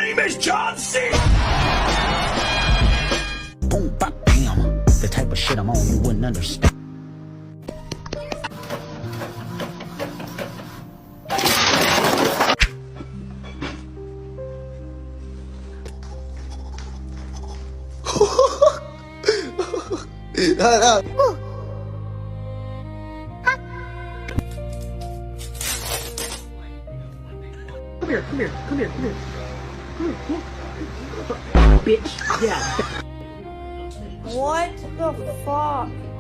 name is John C. Boom, bop, bam. The type of shit I'm on, you wouldn't understand. Come here, come here, come here, come here. Come here. Bitch, yeah. What the fuck?